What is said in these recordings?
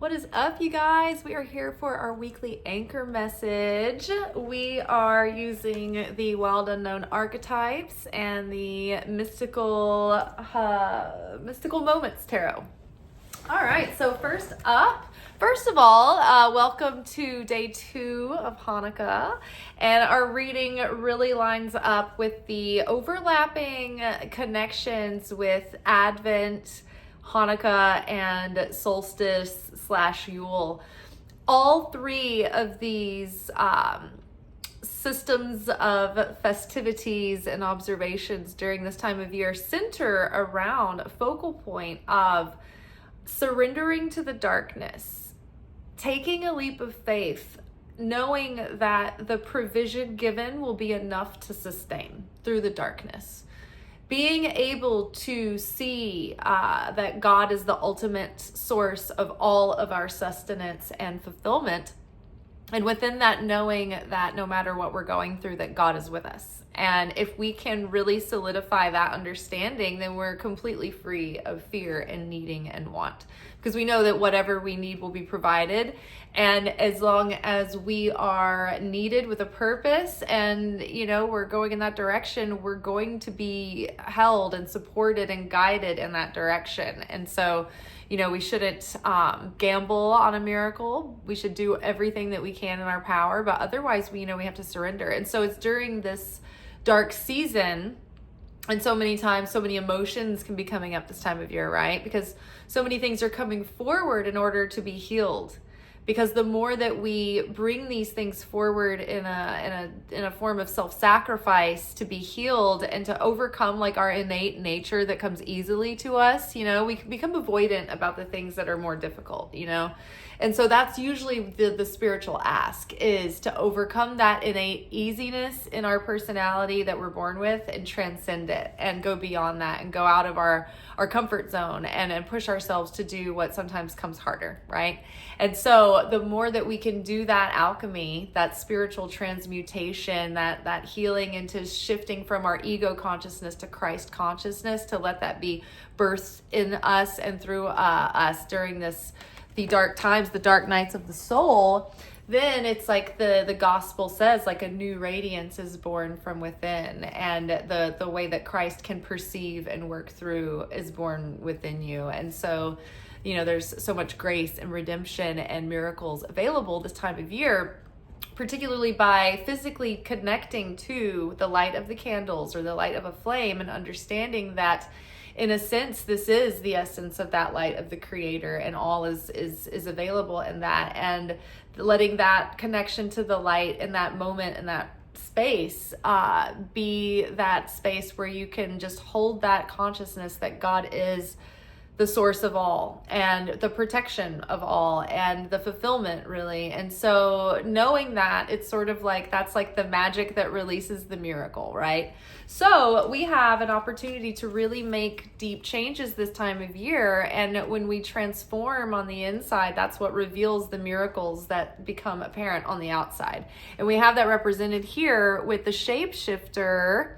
What is up, you guys? We are here for our weekly anchor message. We are using the wild unknown archetypes and the mystical moments tarot. All right, so first of all, welcome to day 2 of Hanukkah, and our reading really lines up with the overlapping connections with Advent, Hanukkah, and solstice / Yule. All 3 of these systems of festivities and observations during this time of year center around a focal point of surrendering to the darkness, taking a leap of faith, knowing that the provision given will be enough to sustain through the darkness. Being able to see that God is the ultimate source of all of our sustenance and fulfillment. And within that, knowing that no matter what we're going through, that God is with us. And if we can really solidify that understanding, then we're completely free of fear and needing and want. Because we know that whatever we need will be provided. And as long as we are needed with a purpose and, we're going in that direction, we're going to be held and supported and guided in that direction. And so, we shouldn't gamble on a miracle. We should do everything that we can in our power, but otherwise we have to surrender. And so it's during this dark season, and so many times, so many emotions can be coming up this time of year, right? Because so many things are coming forward in order to be healed. Because the more that we bring these things forward in a form of self-sacrifice to be healed and to overcome like our innate nature that comes easily to us, we become avoidant about the things that are more difficult, And so that's usually the spiritual ask, is to overcome that innate easiness in our personality that we're born with and transcend it and go beyond that and go out of our comfort zone and push ourselves to do what sometimes comes harder, right? And so the more that we can do that alchemy, that spiritual transmutation, that healing into shifting from our ego consciousness to Christ consciousness, to let that be birthed in us and through us during the dark times, the dark nights of the soul, then it's like the gospel says, like a new radiance is born from within, and the way that Christ can perceive and work through is born within you. And so, there's so much grace and redemption and miracles available this time of year, particularly by physically connecting to the light of the candles or the light of a flame and understanding that in a sense, this is the essence of that light of the Creator, and all is available in that, and letting that connection to the light in that moment, in that space, be that space where you can just hold that consciousness that God is the source of all and the protection of all and the fulfillment, really. And so knowing that, it's sort of like that's like the magic that releases the miracle, right? So we have an opportunity to really make deep changes this time of year, and when we transform on the inside, that's what reveals the miracles that become apparent on the outside. And we have that represented here with the shapeshifter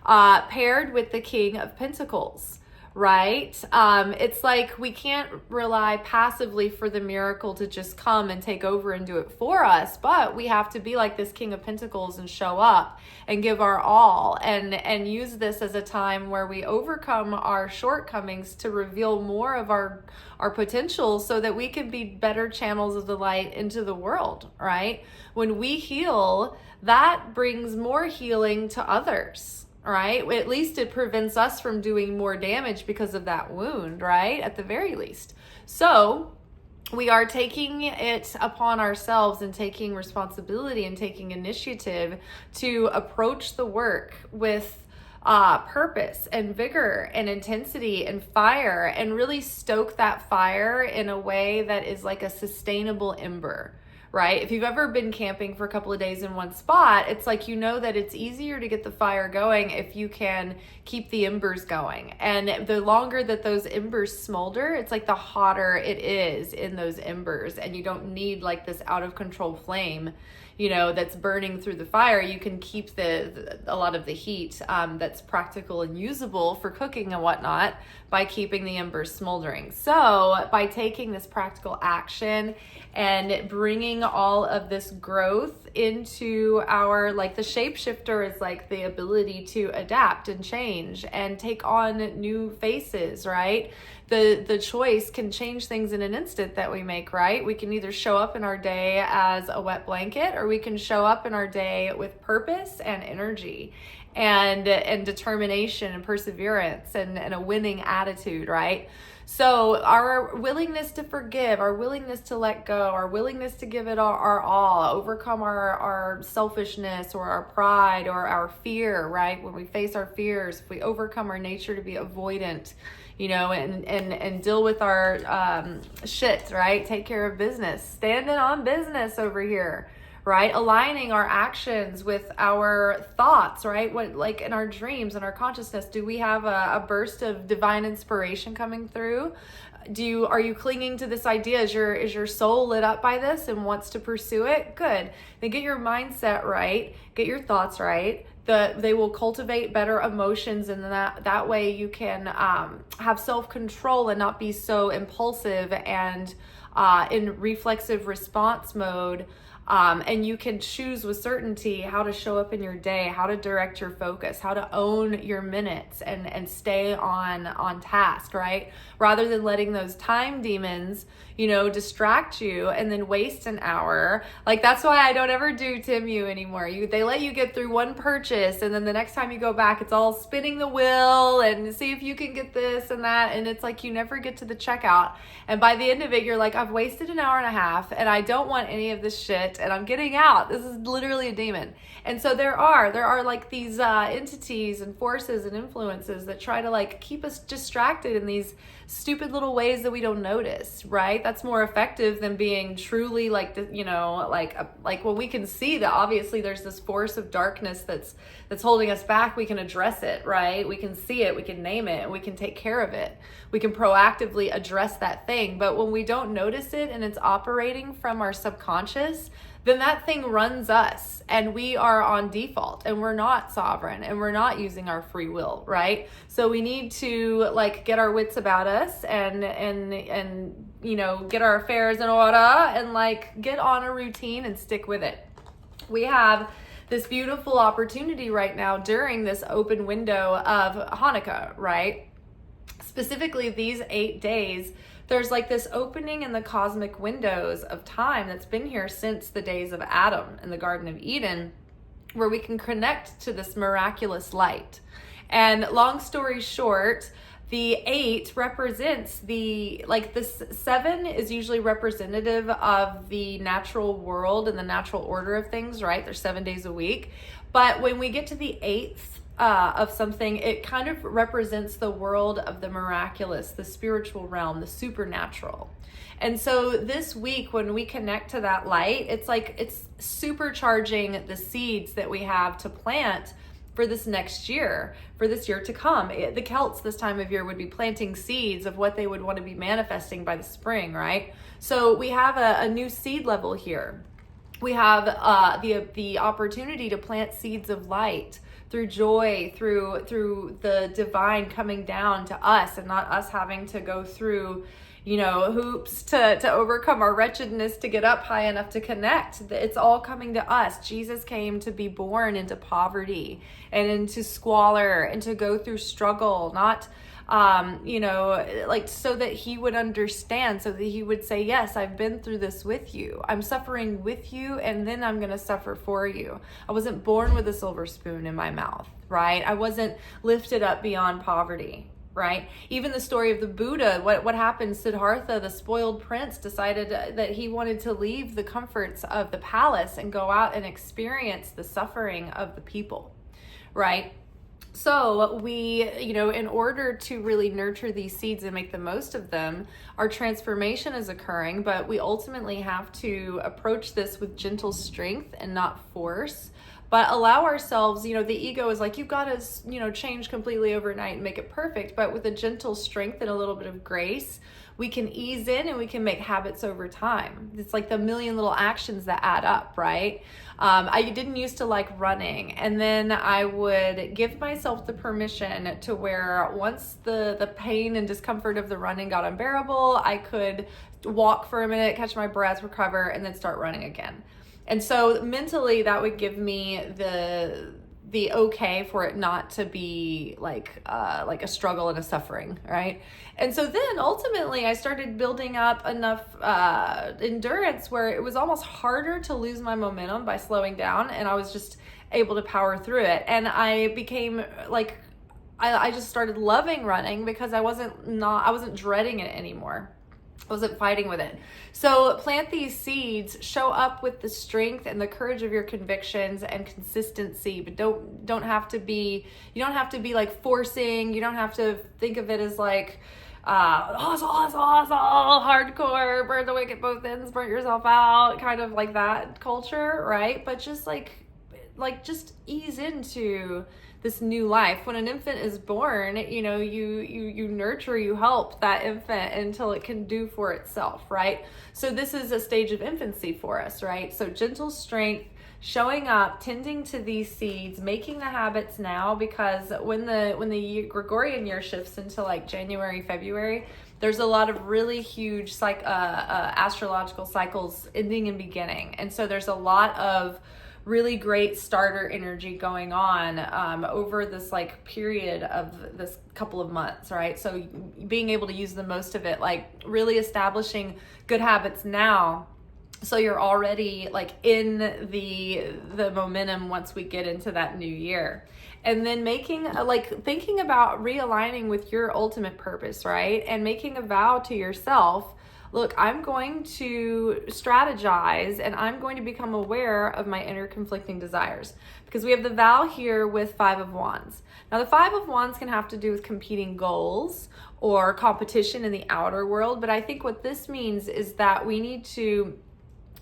paired with the King of Pentacles. Right? It's like we can't rely passively for the miracle to just come and take over and do it for us, but we have to be like this King of Pentacles and show up and give our all and use this as a time where we overcome our shortcomings to reveal more of our potential so that we can be better channels of the light into the world, right? When we heal, that brings more healing to others. Right? At least it prevents us from doing more damage because of that wound, right? At the very least. So we are taking it upon ourselves and taking responsibility and taking initiative to approach the work with purpose and vigor and intensity and fire, and really stoke that fire in a way that is like a sustainable ember. Right? If you've ever been camping for a couple of days in one spot, it's like, that it's easier to get the fire going if you can keep the embers going. And the longer that those embers smolder, it's like the hotter it is in those embers. And you don't need like this out of control flame, that's burning through the fire. You can keep a lot of the heat that's practical and usable for cooking and whatnot, by keeping the embers smoldering. So by taking this practical action and bringing all of this growth into our, like the shapeshifter is like the ability to adapt and change and take on new faces, right? The choice can change things in an instant that we make, right? We can either show up in our day as a wet blanket, or we can show up in our day with purpose and energy and determination and perseverance and a winning attitude, right? So our willingness to forgive, our willingness to let go, our willingness to give it our all, overcome our selfishness or our pride or our fear, right? When we face our fears, if we overcome our nature to be avoidant, you know, and deal with our shit, right? Take care of business, standing on business over here, right? Aligning our actions with our thoughts, right? What, like in our dreams and our consciousness, do we have a burst of divine inspiration coming through? Are you clinging to this idea? Is your soul lit up by this and wants to pursue it? Good. Then get your mindset right, get your thoughts right. They will cultivate better emotions, and that way you can have self-control and not be so impulsive and in reflexive response mode. And you can choose with certainty how to show up in your day, how to direct your focus, how to own your minutes and stay on task, right? Rather than letting those time demons, you know, distract you and then waste an hour. Like, that's why I don't ever do Timu anymore. They let you get through one purchase, and then the next time you go back, it's all spinning the wheel and see if you can get this and that. And it's like you never get to the checkout. And by the end of it, you're like, I've wasted an hour and a half and I don't want any of this shit and I'm getting out. This is literally a demon. And so there are like these entities and forces and influences that try to like keep us distracted in these stupid little ways that we don't notice, right? That's more effective than being truly like, you know, like when we can see that obviously there's this force of darkness that's holding us back, we can address it, right? We can see it, we can name it, and we can take care of it. We can proactively address that thing. But when we don't notice it and it's operating from our subconscious, then that thing runs us and we are on default and we're not sovereign and we're not using our free will, right? So we need to like get our wits about us and you know, get our affairs in order and like get on a routine and stick with it. We have this beautiful opportunity right now during this open window of Hanukkah, right? Specifically these 8 days, there's like this opening in the cosmic windows of time that's been here since the days of Adam in the Garden of Eden, where we can connect to this miraculous light. And long story short, the 8 represents this 7 is usually representative of the natural world and the natural order of things, right? There's 7 days a week. But when we get to the 8th, of something, it kind of represents the world of the miraculous, the spiritual realm, the supernatural. And so this week, when we connect to that light, it's like it's supercharging the seeds that we have to plant for this next year, for this year to come. The Celts this time of year would be planting seeds of what they would want to be manifesting by the spring, right? So we have a new seed level here. We have the opportunity to plant seeds of light through joy, through the divine coming down to us and not us having to go through, you know, hoops to overcome our wretchedness to get up high enough to connect. It's all coming to us. Jesus came to be born into poverty and into squalor and to go through struggle, not you know, like so that he would understand, so that he would say, yes, I've been through this with you. I'm suffering with you, and then I'm going to suffer for you. I wasn't born with a silver spoon in my mouth, right? I wasn't lifted up beyond poverty, right? Even the story of the Buddha, what happened? Siddhartha, the spoiled prince, decided that he wanted to leave the comforts of the palace and go out and experience the suffering of the people, right? So we, you know, in order to really nurture these seeds and make the most of them, our transformation is occurring, but we ultimately have to approach this with gentle strength and not force, but allow ourselves, you know, the ego is like, you've got to, you know, change completely overnight and make it perfect, but with a gentle strength and a little bit of grace, we can ease in and we can make habits over time. It's like the million little actions that add up, right? I didn't used to like running, and then I would give myself the permission to where once the pain and discomfort of the running got unbearable, I could walk for a minute, catch my breath, recover, and then start running again. And so mentally that would give me the okay for it not to be like a struggle and a suffering, right? And so then ultimately I started building up enough endurance where it was almost harder to lose my momentum by slowing down, and I was just able to power through it. And I became like, I just started loving running because I wasn't dreading it anymore. I wasn't fighting with it. So plant these seeds, show up with the strength and the courage of your convictions and consistency, but you don't have to be like forcing. You don't have to think of it as like, hardcore, burn the wick at both ends, burn yourself out, kind of like that culture, right? But just like just ease into this new life. When an infant is born, you nurture, you help that infant until it can do for itself, right? So this is a stage of infancy for us, right? So gentle strength, showing up, tending to these seeds, making the habits now, because when the Gregorian year shifts into like January, February, there's a lot of really huge astrological cycles ending and beginning. And so there's a lot of really great starter energy going on over this like period of this couple of months, right? So being able to use the most of it, like really establishing good habits now, so you're already like in the momentum once we get into that new year. And then thinking about realigning with your ultimate purpose, right? And making a vow to yourself, look, I'm going to strategize and I'm going to become aware of my inner conflicting desires. Because we have the vow here with Five of Wands. Now the Five of Wands can have to do with competing goals or competition in the outer world. But I think what this means is that we need to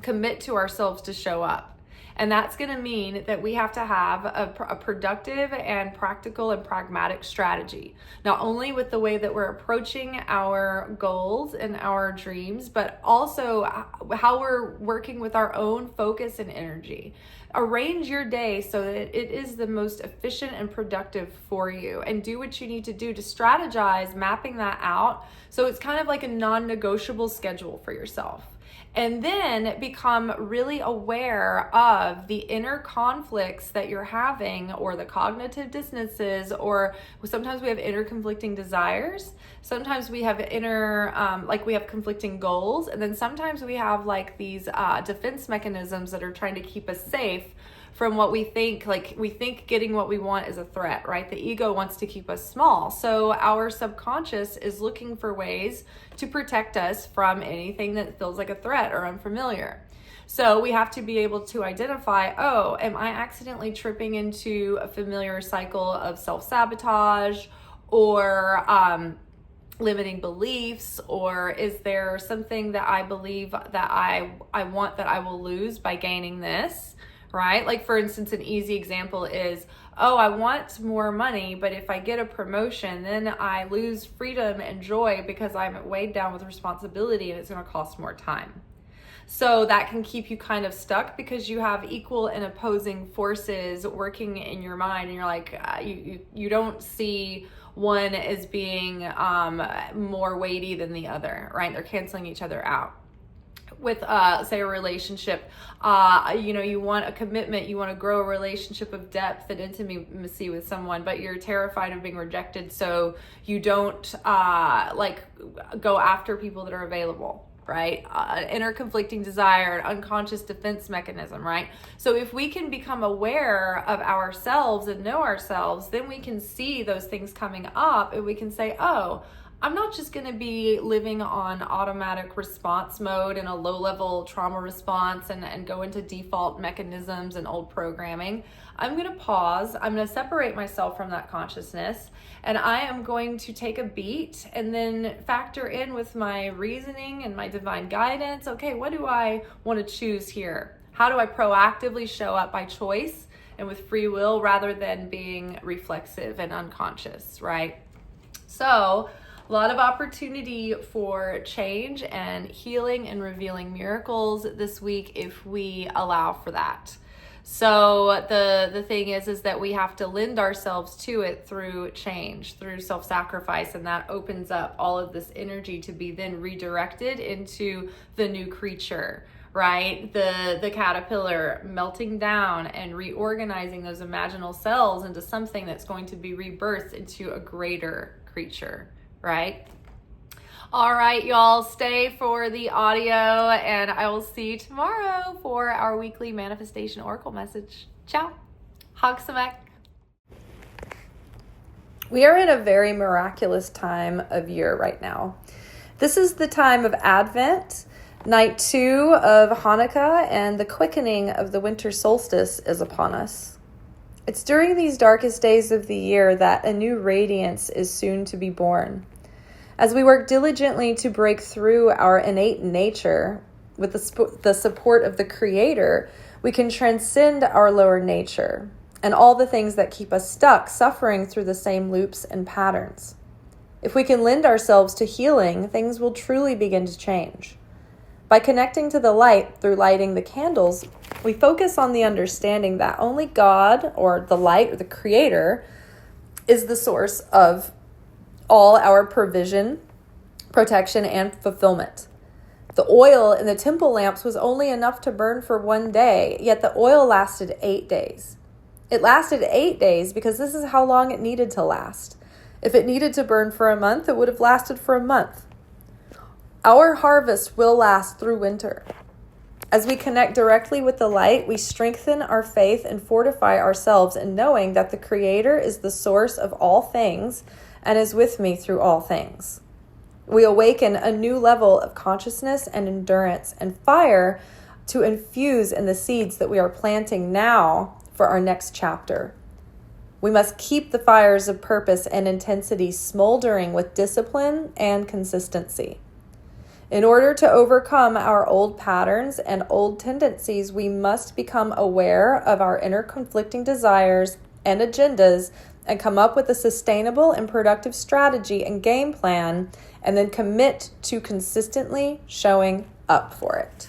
commit to ourselves to show up. And that's going to mean that we have to have a productive and practical and pragmatic strategy, not only with the way that we're approaching our goals and our dreams, but also how we're working with our own focus and energy. Arrange your day so that it is the most efficient and productive for you, and do what you need to do to strategize, mapping that out. So it's kind of like a non-negotiable schedule for yourself. And then become really aware of the inner conflicts that you're having, or the cognitive dissonances, or sometimes we have inner conflicting desires. Sometimes we have we have conflicting goals. And then sometimes we have like these defense mechanisms that are trying to keep us safe from what we think. Like we think getting what we want is a threat, right? The ego wants to keep us small. So our subconscious is looking for ways to protect us from anything that feels like a threat or unfamiliar. So we have to be able to identify, oh, am I accidentally tripping into a familiar cycle of self-sabotage or limiting beliefs, or is there something that I believe that I want that I will lose by gaining this? Right? Like for instance, an easy example is, oh, I want more money, but if I get a promotion, then I lose freedom and joy because I'm weighed down with responsibility and it's going to cost more time. So that can keep you kind of stuck because you have equal and opposing forces working in your mind, and you're like, you don't see one as being more weighty than the other, right? They're canceling each other out. With say a relationship, you want a commitment, you want to grow a relationship of depth and intimacy with someone, but you're terrified of being rejected, so you don't go after people that are available, right? Inner conflicting desire, an unconscious defense mechanism, right? So if we can become aware of ourselves and know ourselves, then we can see those things coming up, and we can say, oh, I'm not just going to be living on automatic response mode and a low-level trauma response and go into default mechanisms and old programming. I'm going to pause. I'm going to separate myself from that consciousness, and I am going to take a beat and then factor in with my reasoning and my divine guidance. Okay, what do I want to choose here? How do I proactively show up by choice and with free will rather than being reflexive and unconscious, right? So A lot of opportunity for change and healing and revealing miracles this week if we allow for that. So the thing is that we have to lend ourselves to it through change, through self-sacrifice, and that opens up all of this energy to be then redirected into the new creature, right? The caterpillar melting down and reorganizing those imaginal cells into something that's going to be rebirthed into a greater creature, right? All right, y'all, stay for the audio, and I will see you tomorrow for our weekly manifestation oracle message. Ciao. Hagsamek. We are in a very miraculous time of year right now. This is the time of Advent, night 2 of Chanukah, and the quickening of the Winter Solstice is upon us. It's during these darkest days of the year that a new radiance is soon to be born. As we work diligently to break through our innate nature with the support of the Creator, we can transcend our lower nature and all the things that keep us stuck, suffering through the same loops and patterns. If we can lend ourselves to healing, things will truly begin to change. By connecting to the light through lighting the candles, we focus on the understanding that only God, or the light, or the Creator, is the source of all our provision, protection, and fulfillment. The oil in the temple lamps was only enough to burn for 1 day, yet the oil lasted 8 days. It lasted 8 days because this is how long it needed to last. If it needed to burn for a month, it would have lasted for a month. Our harvest will last through winter. As we connect directly with the light, we strengthen our faith and fortify ourselves in knowing that the Creator is the source of all things and is with me through all things. We awaken a new level of consciousness and endurance and fire to infuse in the seeds that we are planting now for our next chapter. We must keep the fires of purpose and intensity smoldering with discipline and consistency. In order to overcome our old patterns and old tendencies, we must become aware of our inner conflicting desires and agendas and come up with a sustainable and productive strategy and game plan, and then commit to consistently showing up for it.